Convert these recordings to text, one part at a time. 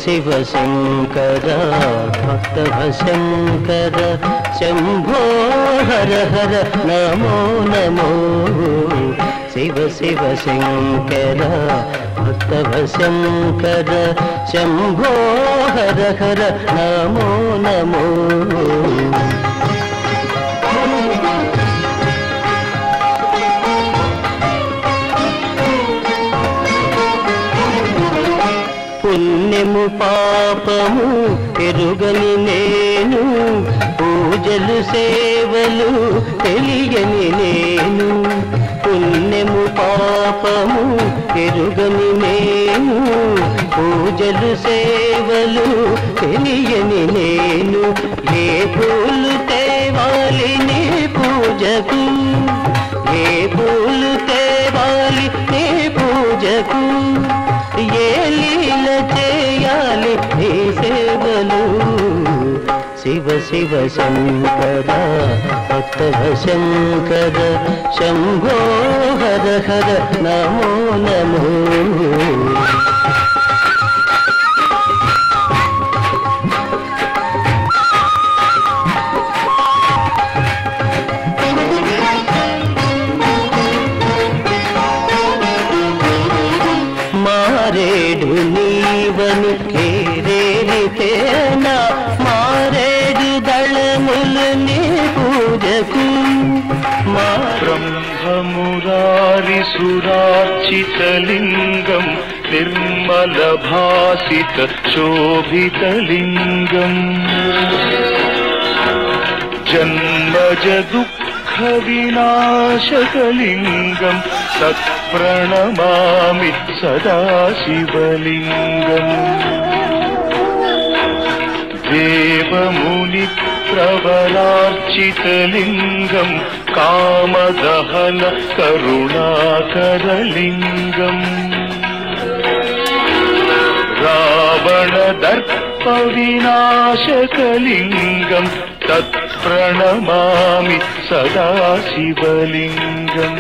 शिव शंकर भक्तभशंकर शंभो हर हर नमो नमो शिव शिव शंकर भक्तभशंकर शंभो हर हर नमो नमो పుణ్యము పాపము ఎరుగని నేను పూజలు సేవలు తెలియని నేను పుణ్యము పాపము ఎరుగని నేను పూజలు సేవలు తెలియని నేను ఏ పూలు తేవాలి నీ పూజకు ఏ పూలు తేవాలి నీ పూజకు ఏ లీల చేయాలి నీ సేవలు शिव शिव शंकर भक्तभशंकर शंभो हर हर नमो नमो మారేడు నీవని కేరేరితేనా మారేడు దళములు నీ పూజకు బ్రహ్మమురారి సురార్చితలింగం నిర్మల భాసిత శోభితలింగం జన్మజ దుఃఖ వినాశకలింగం తత్ప్రణమామి సదా శివలింగం దేవముని ప్రవరార్చితలింగం కామదహన కరుణాకరలింగం రావణ దర్ప వినాశకలింగం తత్ప్రణమామి సదా శివలింగం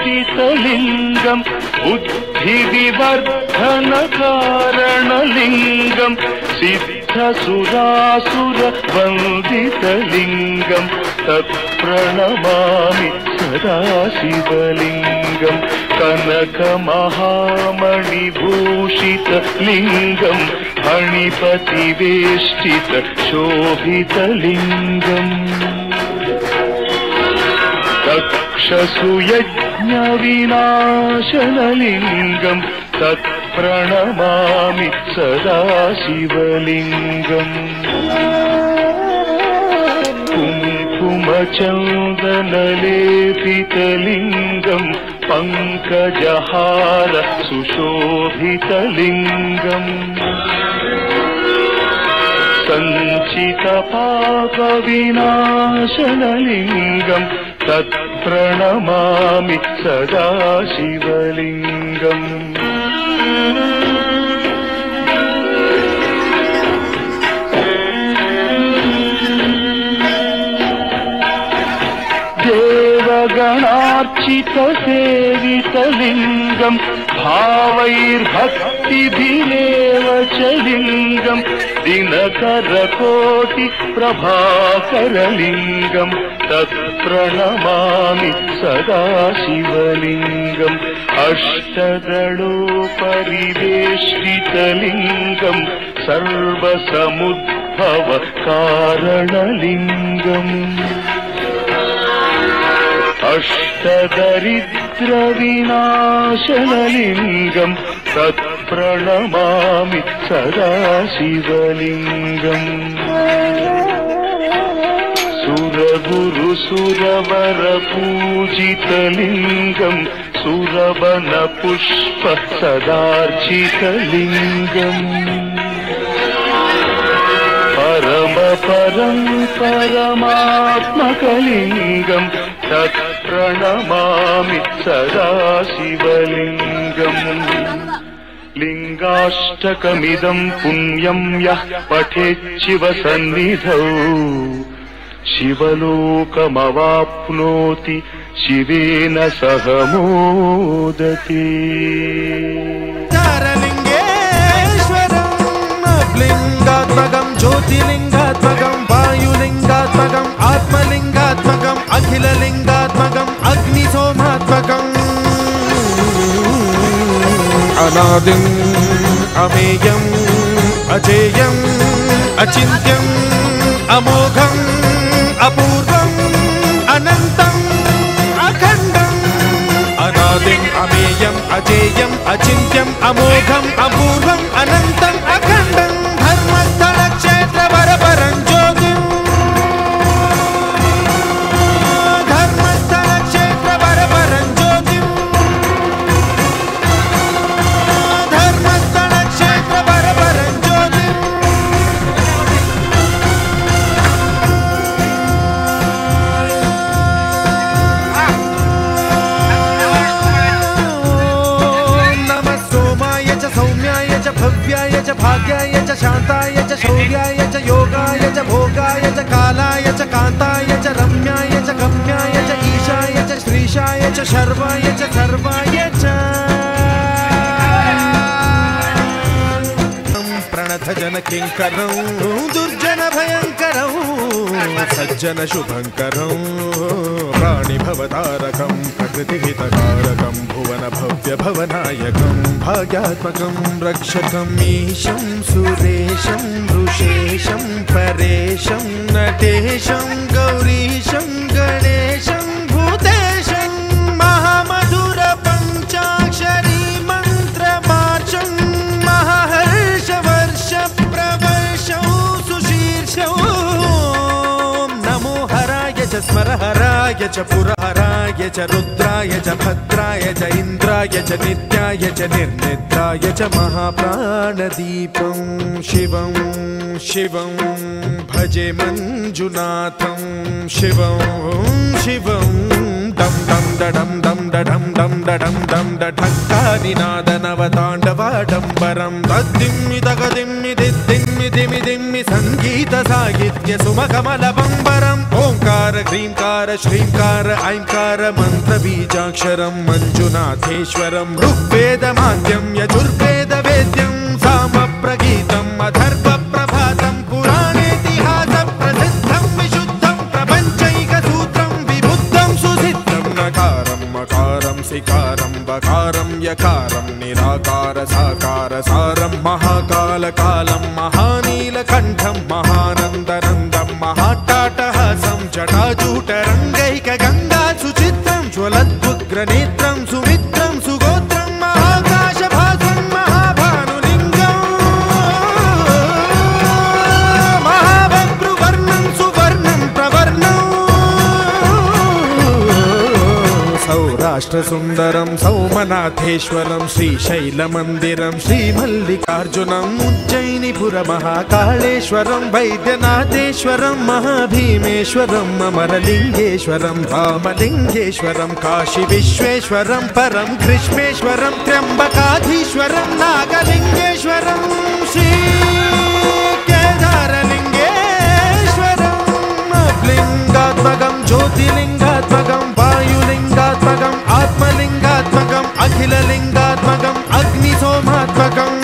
सर्वसुगन्धसुलेपितलिङ्गं बुद्धिविवर्धनकारणलिङ्गं सिद्धसुरासुरवन्दितलिङ्गं तत्प्रणमामि सदा शिवलिङ्गं कनकमहामणिभूषितलिङ्गं फणिपतिवेष्टितशोभितलिङ्गम् दक्षसुयज्ञविनाशनलिङ्गं तत्प्रणमामि सदा शिवलिङ्गम् कुङ्कुमचन्दनलेपितलिङ्गं पङ्कजहार सुशोभितलिङ्गम् सञ्चितपापविनाशनलिङ्गं तत्प्रणमामि सदा शिवलिङ्गम् देवगणार्चितसेवितलिङ्गं भावैर्भक्तिभिरेव च लिङ्गं दिनकरकोटिप्रभाकरलिङ्गं तत्प्रणमामि सदा शिवलिङ्गम् अष्टदलोपरिवेष्टितलिङ्गं सर्वसमुद्भवकारणलिङ्गम् अष्टदरिद्रविनाशनलिङ्गं तत्प्रणमामि सदा शिवलिङ्गम् सुरगुरुसुरवरपूजितलिङ्गं सुरवनपुष्प सदार्चितलिङ्गम् परमपरं परमात्मकलिङ्गं तत्प्रणमामि सदा शिवलिङ्गम् लिङ्गाष्टकमिदं पुण्यं यः पठेच्छिव सन्निधौ शिवलोकमवाप्नोति शिवेन सह मोदते। लिंगात्मकं ज्योतिलिंगात्मकं वायुलिंगात्मकं आत्मलिंगात्मकं अखिललिंगात्मकं अग्निसोमात्मकम् अनादिं अमेयं अजेयं अचिन्त्यं अमोघं अपूर्वं अनन्तं अखण्डं अनादिं अमेयं अजेयं अचिन्त्यं अमोघं अपूर्वं अनन्तं अखण्डं धर्मस्थल क्षेत्र वरपरं ज्योतिं धर्मस्थल क्षेत्र वरपरं ज्योतिं धर्मस्थल क्षेत्र वरपरं ज्योतिं नमः सोमाय च सौम्याय च भव्याय च भाग्याय च शान्ताय च शौर्याय च योगाय च भोगाय च कालाय च कान्ताय च रम्याय च गम्याय च ईशाय च श्रीशाय च शर्वाय च सर्वाय च प्रणथ जन किंकरं दुर्जन भयंकरं सज्जन शुभंकरं प्राणि भवतारकं प्रकृति हितकारकं भुवन भव्य भवनायकं भाग्यात्मकं रक्षकं ईशं सुरेशं ऋषेशं परेशं नटेशं गौरीशं गणेशं भूतेशं महामधुर पंचाक्षरी मंत्रमार्चं महाहर्ष वर्ष प्रवर्षं सुशीर्षं नमो हराय च स्मरहराय च पुरहराय च रुद्राय च भद्राय च इन्द्राय च नित्याय च निर्निद्राय च महाप्राणदीपं शिवं शिवं भजे मंजुनाथं शिवं शिवं दम दम डम दम डम दम डम दम ढक्कादिनाद नवताण्डवाडम्बरं तद्दिम्मि तगदिम्मि दिद्दिम्मि दिमि दिम्मि संगीत साहित्य सुमकमलबम्बरम् ओंकार ह्रींकार श्रींकार ऐंकार मंत्र बीजाक्षरं मंजुनाथेश्वरं ऋग्वेदमाद्यं यजुर्वेद वेद्यं सामप्रगीतम् अथर्व प्रभातं पुराणेतिहास प्रसिद्धं विशुद्धं प्रपञ्चैकसूत्रं विबुद्धं सुसिद्धं नकारं मकारं सिकारं बकारं यकारं निराकार साकार सारं महाकालकालं महानीलकण्ठं महानन्दनन्दं महाट्टाटहासं जटाजूटरङ्गैकगङ्गा सुचित्रं ज्वलद्वुग्रनेत्रं सुमित्रं सुगोत्रं महाकाशभासं महाभानुलिङ्गं महावक्रुवर्णं सुवर्णं प्रवर्णं सौराष्ट्रसुन्दरं सौमनाथेश्वरं श्रीशैलमन्दिरं श्रीमल्लिकार्जुनम् उज्जयिनीपुरमहाकाळेश्वरं वैद्यनाथेश्वरं महाभीमेश्वरं अमरलिङ्गेश्वरं रामलिङ्गेश्वरं काशीविश्वेश्वरं परं कृष्णेश्वरं त्र्यम्बकाधीश्वरं नागलिङ्गेश्वरं श्रीकेदारलिङ्गेश्वरं लिङ्गात्मकं ज्योतिलिङ्गात्मकं वायुलिङ्गात्मकं आत्मलिङ्गात्मकं अखिललिङ्गात्मकं अग्निसोमात्मकम्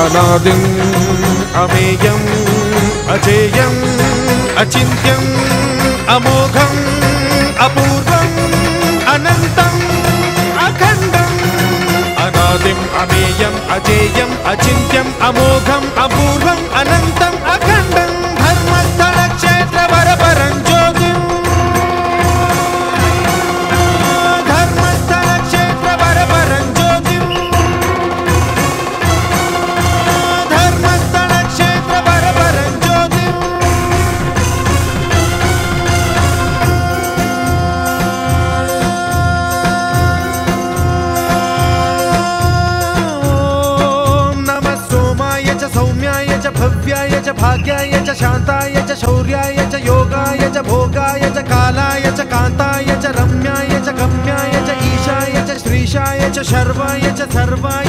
अनादिं अमेयं अजेयं अचिन्त्यं अमोघं अपूर्वं अनन्तं अखण्डं अनादिं अमेयं अजेयं अचिन्त्यं अमोघं अपूर्वं अनन्तं अखण्डं धर्मस्थल क्षेत्र वरपरं ज्योतिं धर्मस्थल क्षेत्र वरपरं ज्योतिं धर्मस्थल क्षेत्र वरपरं ज्योतिं नमः सोमाय च सौम्याय च भव्याय च भाग्याय च शान्ताय च शौर्याय च योगाय च भोगाय च कालाय च कान्ताय च रम्याय च गम्याय च ईशाय च श्रीशाय च शर्वाय च सर्वाय